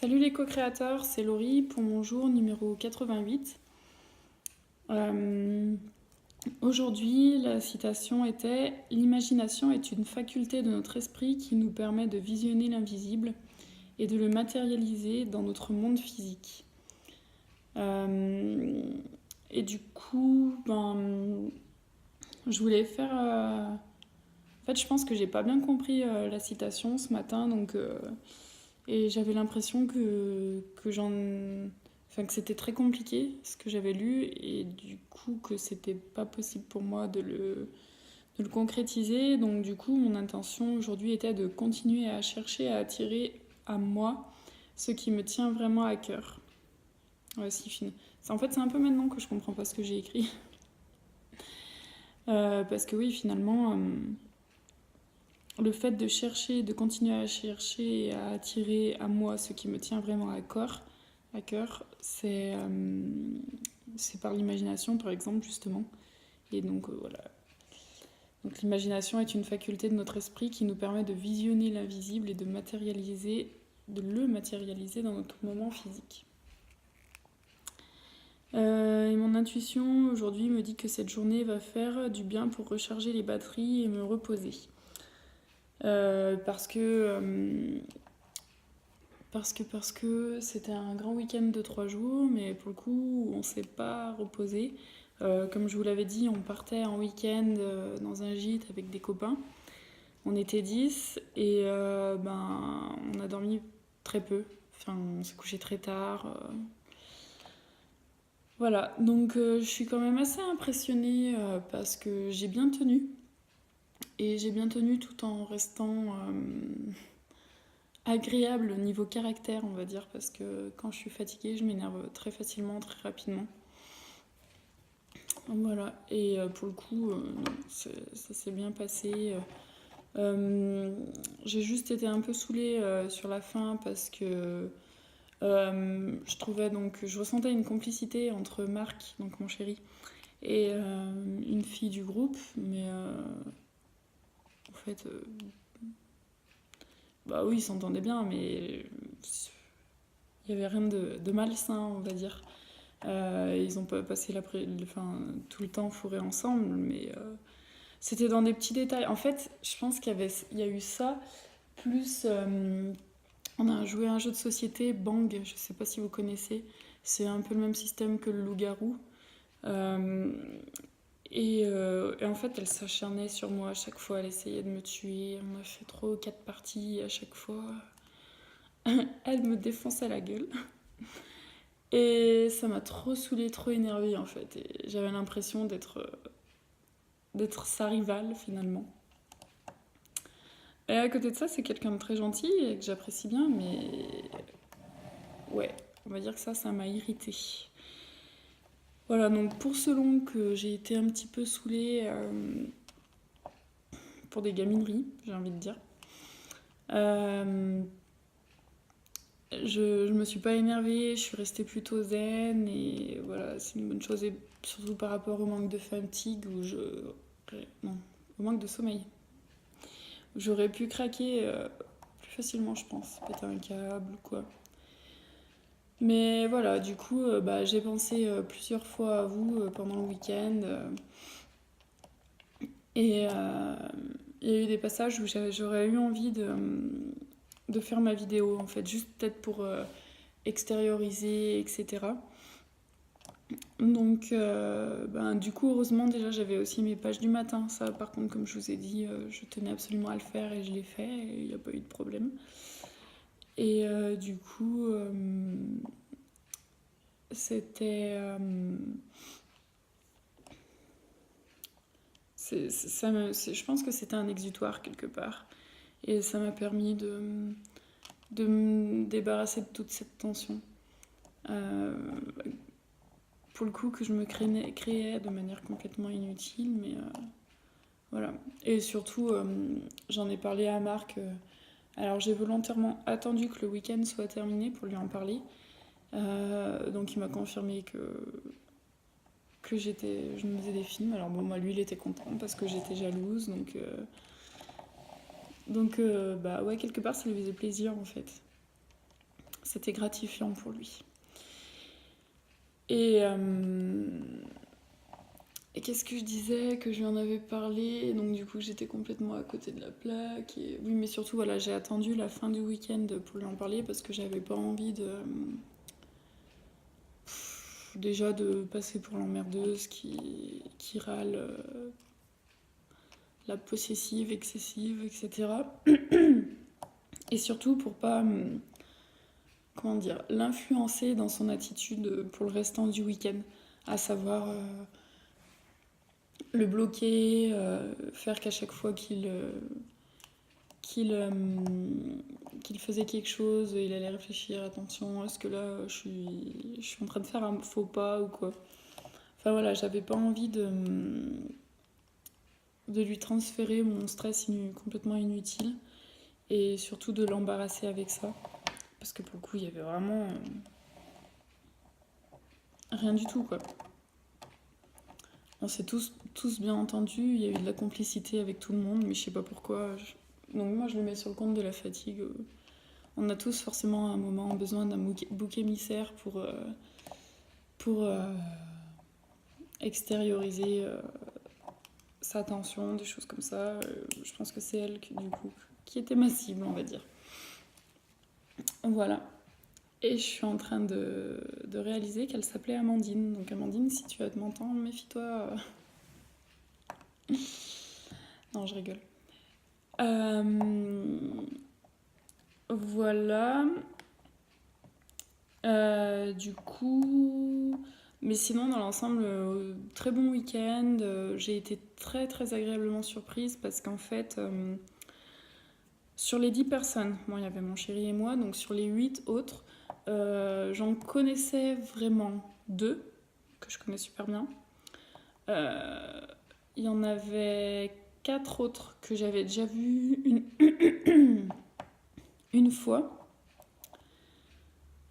Salut les co-créateurs, c'est Laurie pour mon jour numéro 88. Euh, Aujourd'hui, la citation était: l'imagination est une faculté de notre esprit qui nous permet de visionner l'invisible et de le matérialiser dans notre monde physique. Euh, et du coup, je voulais faire. En fait, je pense que j'ai pas bien compris la citation ce matin, et j'avais l'impression que c'était très compliqué ce que j'avais lu, et du coup que c'était pas possible pour moi de le concrétiser. Donc du coup, mon intention aujourd'hui était de continuer à chercher à attirer à moi ce qui me tient vraiment à cœur. Ouais, si fine. En fait, c'est un peu maintenant que je comprends pas ce que j'ai écrit. Parce que oui, finalement, le fait de chercher, de continuer à chercher et à attirer à moi ce qui me tient vraiment à cœur, c'est par l'imagination, par exemple, justement. Et donc, voilà. Donc, l'imagination est une faculté de notre esprit qui nous permet de visionner l'invisible et de le matérialiser dans notre moment physique. Et mon intuition aujourd'hui me dit que cette journée va faire du bien pour recharger les batteries et me reposer. Parce que c'était un grand week-end de 3 jours, mais pour le coup, on s'est pas reposé. Comme je vous l'avais dit, on partait en week-end dans un gîte avec des copains. On était 10 et on a dormi très peu. Enfin, on s'est couché très tard. Voilà, donc je suis quand même assez impressionnée parce que j'ai bien tenu. Et j'ai bien tenu tout en restant agréable au niveau caractère, on va dire, parce que quand je suis fatiguée, je m'énerve très facilement, très rapidement. Voilà, et pour le coup, ça s'est bien passé. J'ai juste été un peu saoulée sur la fin parce que je ressentais une complicité entre Marc, donc mon chéri, et une fille du groupe, mais en fait, bah oui, ils s'entendaient bien, mais il n'y avait rien de malsain, on va dire. Ils ont pas passé tout le temps fourré ensemble, mais c'était dans des petits détails. En fait, je pense il y a eu ça, plus on a joué à un jeu de société, Bang, je sais pas si vous connaissez. C'est un peu le même système que le loup-garou. Euh, et en fait, elle s'acharnait sur moi à chaque fois, elle essayait de me tuer. On a fait 3 ou 4 parties, et à chaque fois, elle me défonçait la gueule. Et ça m'a trop saoulée, trop énervée en fait. Et j'avais l'impression d'être sa rivale finalement. Et à côté de ça, c'est quelqu'un de très gentil et que j'apprécie bien, mais ouais, on va dire que ça m'a irritée. Voilà, donc pour ce long que j'ai été un petit peu saoulée pour des gamineries, j'ai envie de dire. Euh, je me suis pas énervée, je suis restée plutôt zen et voilà, c'est une bonne chose. Et surtout par rapport au manque de fatigue non, au manque de sommeil. J'aurais pu craquer plus facilement, je pense, péter un câble ou quoi. Mais voilà, du coup, j'ai pensé plusieurs fois à vous pendant le week-end. Et il y a eu des passages où j'aurais eu envie de faire ma vidéo, en fait, juste peut-être pour extérioriser, etc. Donc, du coup, heureusement, déjà, j'avais aussi mes pages du matin. Ça, par contre, comme je vous ai dit, je tenais absolument à le faire et je l'ai fait et il n'y a pas eu de problème. Et du coup, c'était. Je pense que c'était un exutoire quelque part. Et ça m'a permis de me débarrasser de toute cette tension. Euh, pour le coup, que je me créais de manière complètement inutile, mais voilà. Et surtout, j'en ai parlé à Marc. Alors, j'ai volontairement attendu que le week-end soit terminé pour lui en parler. Donc, il m'a confirmé que je me faisais des films. Alors, bon, lui, il était content parce que j'étais jalouse. Donc, ouais, quelque part, ça lui faisait plaisir en fait. c'était gratifiant pour lui. Et qu'est-ce que je disais? Que je lui en avais parlé, donc du coup j'étais complètement à côté de la plaque. Et oui, mais surtout, voilà, j'ai attendu la fin du week-end pour lui en parler parce que j'avais pas envie déjà de passer pour l'emmerdeuse qui râle, la possessive, excessive, etc. Et surtout pour pas, comment dire, l'influencer dans son attitude pour le restant du week-end, à savoir le bloquer, faire qu'à chaque fois qu'il faisait quelque chose, il allait réfléchir, attention, est-ce que là je suis en train de faire un faux pas ou quoi. Enfin voilà, j'avais pas envie de lui transférer mon stress complètement inutile et surtout de l'embarrasser avec ça. Parce que pour le coup, il y avait vraiment rien du tout, quoi. On s'est tous bien entendus, il y a eu de la complicité avec tout le monde, mais je sais pas pourquoi. Donc moi, je le mets sur le compte de la fatigue. On a tous forcément à un moment besoin d'un bouc émissaire pour extérioriser sa tension, des choses comme ça. Je pense que c'est elle, du coup, qui était ma cible, on va dire. Voilà. Et je suis en train de réaliser qu'elle s'appelait Amandine. Donc Amandine, si tu m'entends, méfie-toi. Non, je rigole. Voilà. Du coup... Mais sinon, dans l'ensemble, très bon week-end. J'ai été très très agréablement surprise parce qu'en fait, sur les 10 personnes, bon, il y avait mon chéri et moi, donc sur les 8 autres, j'en connaissais vraiment 2, que je connais super bien. Il y en avait 4 autres que j'avais déjà vues une fois.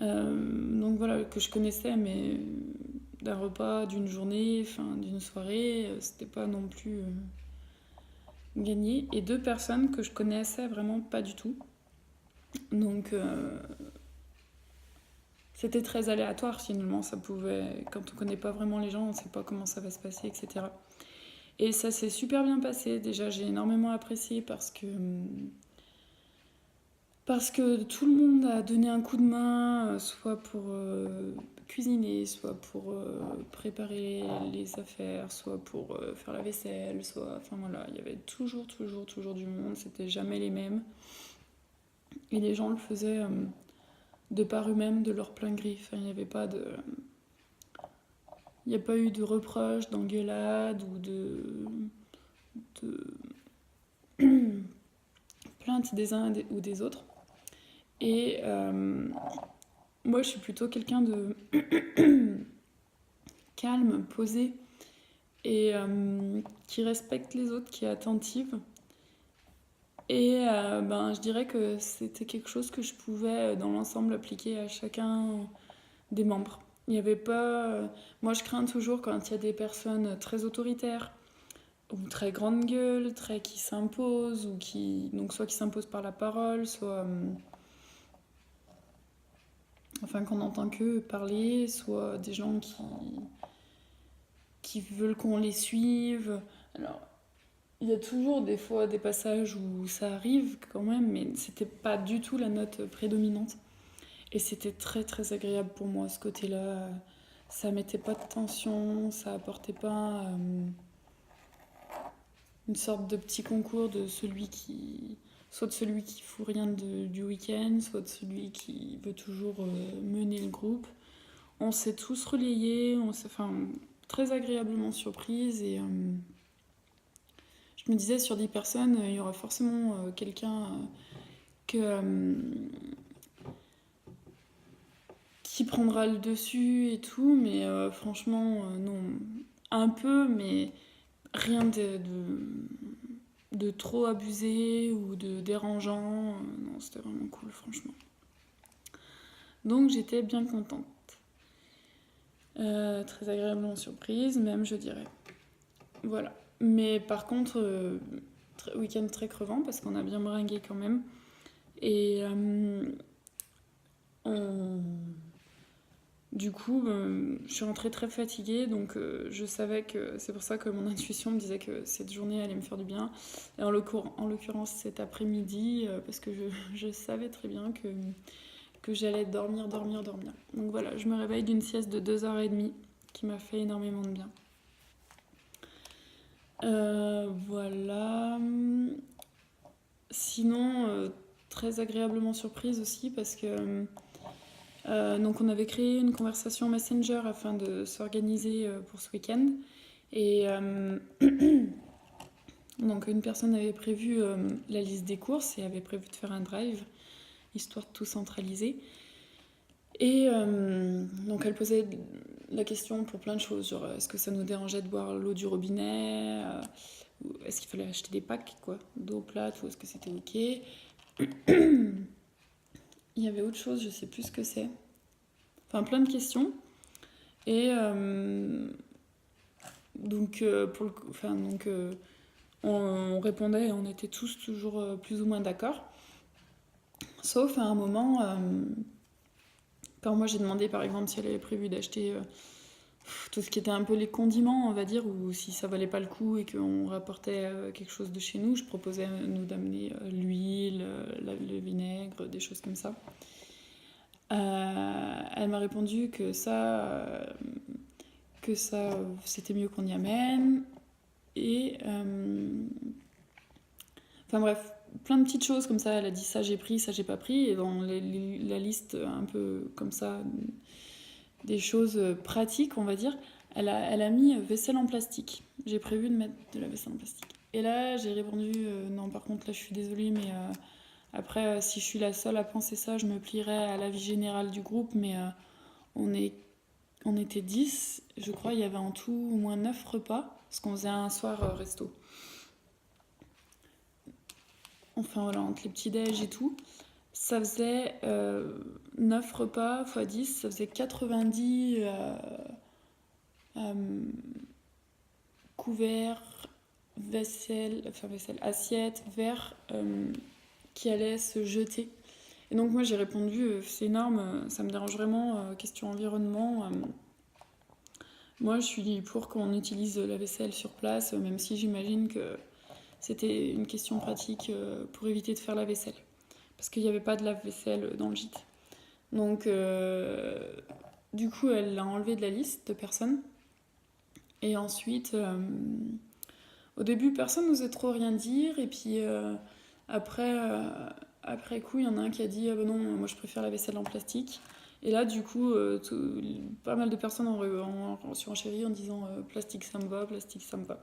Donc voilà, que je connaissais, mais d'un repas, d'une journée, enfin d'une soirée, c'était pas non plus gagné. Et 2 personnes que je connaissais vraiment pas du tout. Donc c'était très aléatoire finalement, ça pouvait, quand on connaît pas vraiment les gens, on sait pas comment ça va se passer, etc. Et ça s'est super bien passé. Déjà, j'ai énormément apprécié parce que tout le monde a donné un coup de main, soit pour cuisiner, soit pour préparer les affaires, soit pour faire la vaisselle, soit... Enfin voilà, il y avait toujours du monde, c'était jamais les mêmes. Et les gens le faisaient de par eux-mêmes, de leur plein gré. Enfin, il n'y avait pas de... Il n'y a pas eu de reproches, d'engueulades ou de plaintes des uns ou des autres. Et moi, je suis plutôt quelqu'un de calme, posé, et qui respecte les autres, qui est attentive. Et je dirais que c'était quelque chose que je pouvais, dans l'ensemble, appliquer à chacun des membres. Il n'y avait pas... Moi, je crains toujours quand il y a des personnes très autoritaires, ou très grande gueule, qui s'imposent, ou qui... Donc, soit qui s'imposent par la parole, soit... Enfin, qu'on n'entend que parler, soit des gens qui veulent qu'on les suive. Alors, il y a toujours des fois des passages où ça arrive quand même, mais c'était pas du tout la note prédominante. Et c'était très très agréable pour moi, ce côté-là. Ça mettait pas de tension, ça apportait pas une sorte de petit concours de celui qui... Soit de celui qui fout rien du week-end, soit de celui qui veut toujours mener le groupe. On s'est tous relayés, très agréablement surprise et je me disais sur 10 personnes, il y aura forcément quelqu'un qui prendra le dessus et tout, mais franchement, non. Un peu, mais rien de trop abusé ou de dérangeant. Non, c'était vraiment cool, franchement. Donc j'étais bien contente. Très agréablement surprise, même, je dirais. Voilà. Mais par contre, week-end très crevant parce qu'on a bien bringué quand même. Et on... Du coup, je suis rentrée très fatiguée, donc je savais que c'est pour ça que mon intuition me disait que cette journée allait me faire du bien. Et en l'occurrence cet après-midi, parce que je savais très bien que j'allais dormir. Donc voilà, je me réveille d'une sieste de 2h30 qui m'a fait énormément de bien. Voilà. Sinon, très agréablement surprise aussi parce que donc on avait créé une conversation Messenger afin de s'organiser pour ce week-end. Et donc une personne avait prévu la liste des courses et avait prévu de faire un drive, histoire de tout centraliser. Et donc elle posait la question pour plein de choses, genre est-ce que ça nous dérangeait de boire l'eau du robinet, ou est-ce qu'il fallait acheter des packs quoi, d'eau plate, ou est-ce que c'était ok. Il y avait autre chose, je sais plus ce que c'est. Enfin plein de questions. Et donc, on répondait et on était tous toujours plus ou moins d'accord. Sauf à un moment, quand moi j'ai demandé par exemple si elle avait prévu d'acheter tout ce qui était un peu les condiments, on va dire, ou si ça valait pas le coup et qu'on rapportait quelque chose de chez nous, je proposais nous d'amener l'huile, le vinaigre, des choses comme ça. Elle m'a répondu que ça c'était mieux qu'on y amène. Et enfin bref, plein de petites choses comme ça. Elle a dit ça j'ai pris, ça j'ai pas pris. Et dans la liste un peu comme ça, des choses pratiques, on va dire, elle a mis vaisselle en plastique. J'ai prévu de mettre de la vaisselle en plastique. Et là, j'ai répondu non, par contre, là, je suis désolée, mais après, si je suis la seule à penser ça, je me plierai à l'avis général du groupe. Mais on était 10, je crois, il y avait en tout au moins 9 repas, parce qu'on faisait un soir resto. Enfin voilà, entre les petits déj et tout, ça faisait 9 repas x 10, ça faisait 90 couverts, assiettes, verres qui allaient se jeter. Et donc moi j'ai répondu, c'est énorme, ça me dérange vraiment, question environnement. Moi je suis pour qu'on utilise la vaisselle sur place, même si j'imagine que c'était une question pratique pour éviter de faire la vaisselle. Parce qu'il n'y avait pas de lave-vaisselle dans le gîte. Donc, du coup, elle l'a enlevé de la liste de personnes. Et ensuite, au début, personne n'osait trop rien dire. Et puis, après coup, il y en a un qui a dit ah ben non, moi je préfère la vaisselle en plastique. Et là, du coup, pas mal de personnes ont surenchéri en disant plastique ça me va, plastique ça me va.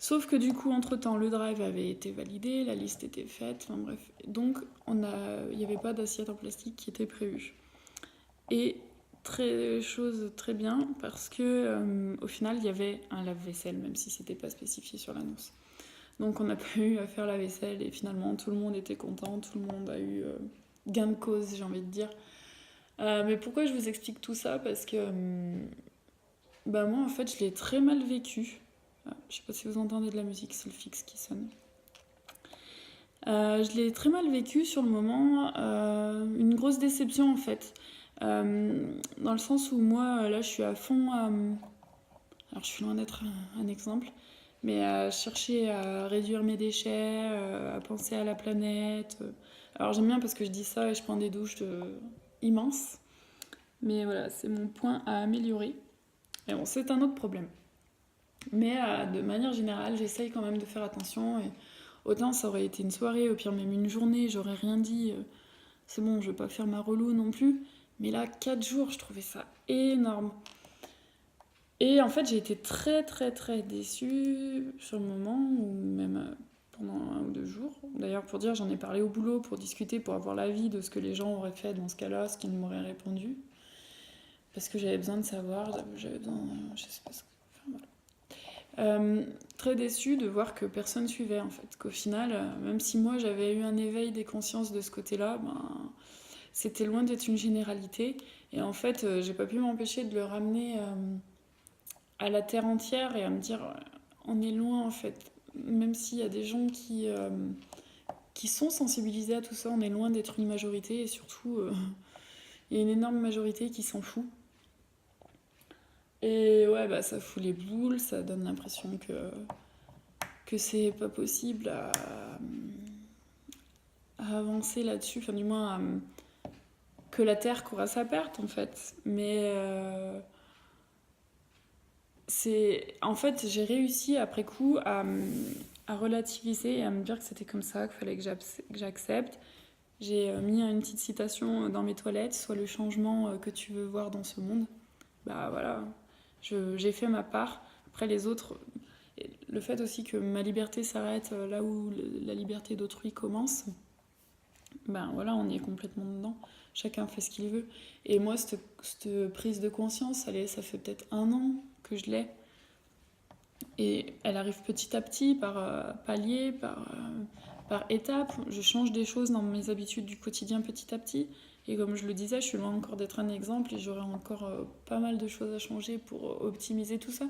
Sauf que du coup, entre-temps, le drive avait été validé, la liste était faite, enfin bref. Donc, il n'y avait pas d'assiette en plastique qui était prévue. Et chose très bien, parce que au final, il y avait un lave-vaisselle, même si c'était pas spécifié sur l'annonce. Donc, on n'a pas eu à faire la vaisselle, et finalement, tout le monde était content, tout le monde a eu gain de cause, j'ai envie de dire. Mais pourquoi je vous explique tout ça? Parce que moi, en fait, je l'ai très mal vécu. Je sais pas si vous entendez de la musique, c'est le fixe qui sonne. Je l'ai très mal vécu sur le moment, une grosse déception en fait. Dans le sens où moi, là, je suis à fond. Alors, je suis loin d'être un exemple, mais à chercher à réduire mes déchets, à penser à la planète. Alors, j'aime bien parce que je dis ça et je prends des douches immenses, mais voilà, c'est mon point à améliorer. Et bon, c'est un autre problème. Mais de manière générale, j'essaye quand même de faire attention. Et autant ça aurait été une soirée, au pire même une journée, j'aurais rien dit. C'est bon, je vais pas faire ma relou non plus. Mais là, 4 jours, je trouvais ça énorme. Et en fait, j'ai été très très très déçue sur le moment, ou même pendant 1 ou 2 jours. D'ailleurs, pour dire, j'en ai parlé au boulot pour discuter, pour avoir l'avis de ce que les gens auraient fait dans ce cas-là, ce qu'ils m'auraient répondu. Parce que j'avais besoin de savoir, j'avais besoin. Je sais pas ce que. Enfin, voilà. Très déçue de voir que personne suivait en fait, qu'au final, même si moi j'avais eu un éveil des consciences de ce côté-là, c'était loin d'être une généralité. Et en fait, j'ai pas pu m'empêcher de le ramener à la terre entière et à me dire, on est loin en fait. Même s'il y a des gens qui sont sensibilisés à tout ça, on est loin d'être une majorité et surtout, et une énorme majorité qui s'en fout. Et ouais, bah ça fout les boules, ça donne l'impression que c'est pas possible à avancer là-dessus, enfin du moins que la Terre court à sa perte en fait. Mais en fait, j'ai réussi après coup à relativiser et à me dire que c'était comme ça, qu'il fallait que j'accepte. J'ai mis une petite citation dans mes toilettes: sois le changement que tu veux voir dans ce monde. Bah voilà, j'ai fait ma part. Après les autres, le fait aussi que ma liberté s'arrête là où la liberté d'autrui commence, ben voilà, on y est complètement dedans. Chacun fait ce qu'il veut. Et moi, cette prise de conscience, ça fait peut-être 1 an que je l'ai. Et elle arrive petit à petit, par palier, par étapes. Je change des choses dans mes habitudes du quotidien petit à petit. Et comme je le disais, je suis loin encore d'être un exemple et j'aurai encore pas mal de choses à changer pour optimiser tout ça.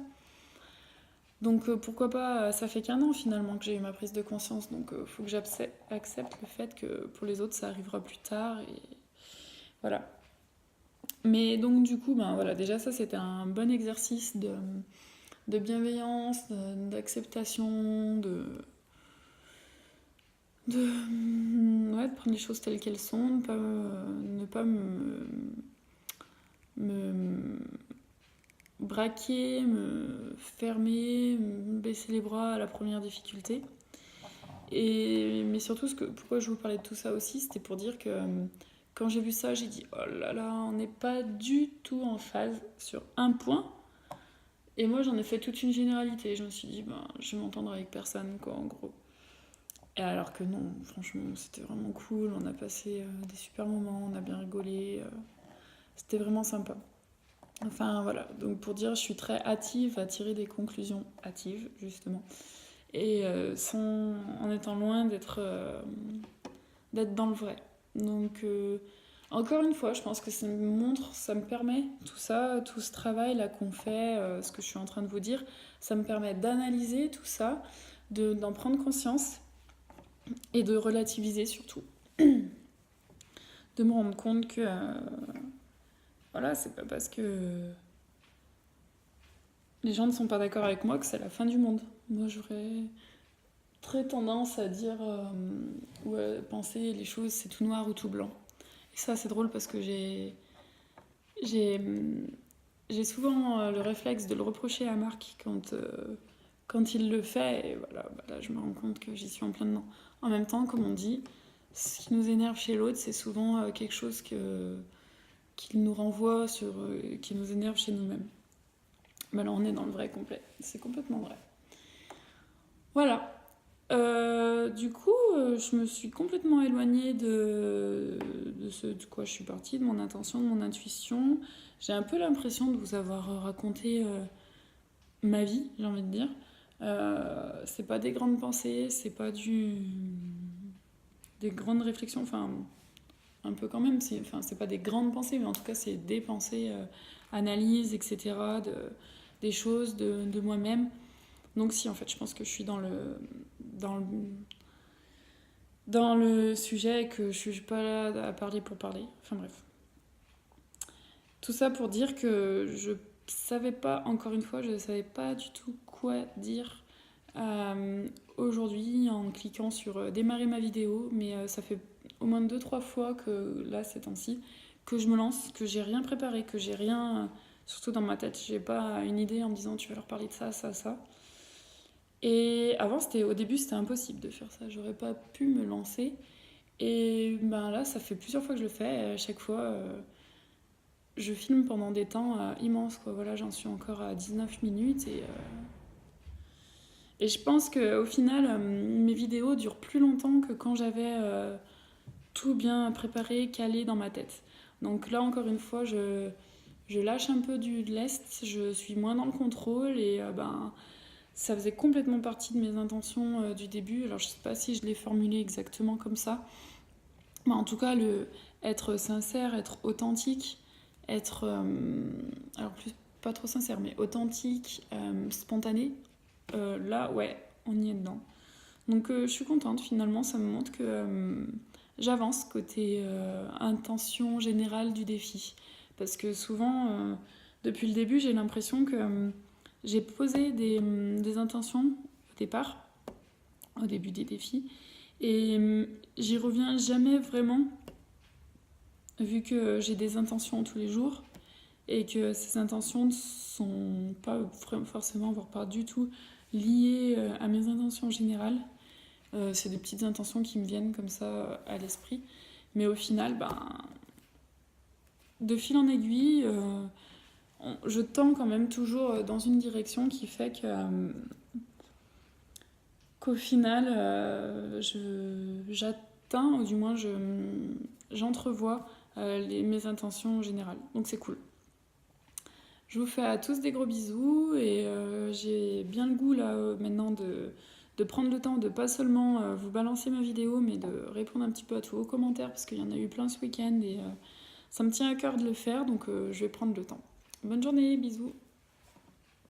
Donc pourquoi pas, ça fait qu'1 an finalement que j'ai eu ma prise de conscience, donc faut que j'accepte le fait que pour les autres ça arrivera plus tard, et voilà. Mais donc du coup, ben voilà, déjà ça c'était un bon exercice de bienveillance, d'acceptation, ouais, de prendre les choses telles qu'elles sont, ne pas me braquer, me fermer, me baisser les bras à la première difficulté. Mais surtout, pourquoi je vous parlais de tout ça aussi, c'était pour dire que quand j'ai vu ça, j'ai dit oh là là, on n'est pas du tout en phase sur un point. Et moi, j'en ai fait toute une généralité. Je me suis dit, ben, je vais m'entendre avec personne, quoi, en gros. Et alors que non, franchement, c'était vraiment cool. On a passé des super moments, on a bien rigolé. C'était vraiment sympa. Enfin, voilà. Donc, pour dire, je suis très hâtive à tirer des conclusions hâtives, justement. Et en étant loin d'être dans le vrai. Donc, encore une fois, je pense que ça me permet, tout ça, tout ce travail là qu'on fait, ce que je suis en train de vous dire, ça me permet d'analyser tout ça, d'en prendre conscience et de relativiser surtout. De me rendre compte que, voilà, c'est pas parce que les gens ne sont pas d'accord avec moi que c'est la fin du monde. Moi, j'aurais très tendance à dire ou à penser les choses c'est tout noir ou tout blanc. Et ça c'est drôle parce que j'ai souvent le réflexe de le reprocher à Marc quand il le fait, et voilà, bah là je me rends compte que j'y suis en plein dedans. En même temps, comme on dit, ce qui nous énerve chez l'autre, c'est souvent quelque chose qu'il nous renvoie qui nous énerve chez nous-mêmes. Bah là on est dans le vrai complet, c'est complètement vrai. Voilà. Du coup, je me suis complètement éloignée de ce de quoi je suis partie, de mon intention, de mon intuition. J'ai un peu l'impression de vous avoir raconté ma vie, j'ai envie de dire. C'est pas des grandes pensées, c'est pas des grandes réflexions, enfin, un peu quand même. C'est pas des grandes pensées, mais en tout cas, c'est des pensées, analyses, etc., des choses de moi-même. Donc si, en fait, je pense que je suis dans le sujet et que je suis pas là à parler pour parler. Enfin bref. Tout ça pour dire que je savais pas, encore une fois, je savais pas du tout quoi dire aujourd'hui en cliquant sur démarrer ma vidéo, mais ça fait au moins 2-3 fois que là, ces temps-ci, que je me lance, que j'ai rien préparé, que j'ai rien, surtout dans ma tête, j'ai pas une idée en me disant tu vas leur parler de ça, ça, ça. Et avant, au début, c'était impossible de faire ça. J'aurais pas pu me lancer. Et ben là, ça fait plusieurs fois que je le fais. Et à chaque fois, je filme pendant des temps immenses, quoi. Voilà, j'en suis encore à 19 minutes. Et je pense qu'au final, mes vidéos durent plus longtemps que quand j'avais tout bien préparé, calé dans ma tête. Donc là, encore une fois, je lâche un peu de lest. Je suis moins dans le contrôle. Et ben... Ça faisait complètement partie de mes intentions du début. Alors je sais pas si je l'ai formulé exactement comme ça. Mais en tout cas, être sincère, être authentique, être... alors plus pas trop sincère, mais authentique, spontané. Là, ouais, on y est dedans. Donc je suis contente finalement. Ça me montre que j'avance côté intention générale du défi. Parce que souvent, depuis le début, j'ai l'impression que j'ai posé des intentions au départ, au début des défis, et j'y reviens jamais vraiment, vu que j'ai des intentions tous les jours, et que ces intentions ne sont pas forcément, voire pas du tout, liées à mes intentions générales. C'est des petites intentions qui me viennent comme ça à l'esprit. Mais au final, de fil en aiguille, je tends quand même toujours dans une direction qui fait qu'au final, j'atteins, ou du moins j'entrevois mes intentions générales. Donc c'est cool. Je vous fais à tous des gros bisous et j'ai bien le goût là maintenant de prendre le temps de pas seulement vous balancer ma vidéo, mais de répondre un petit peu à tous vos commentaires parce qu'il y en a eu plein ce week-end et ça me tient à cœur de le faire, donc je vais prendre le temps. Bonne journée, bisous.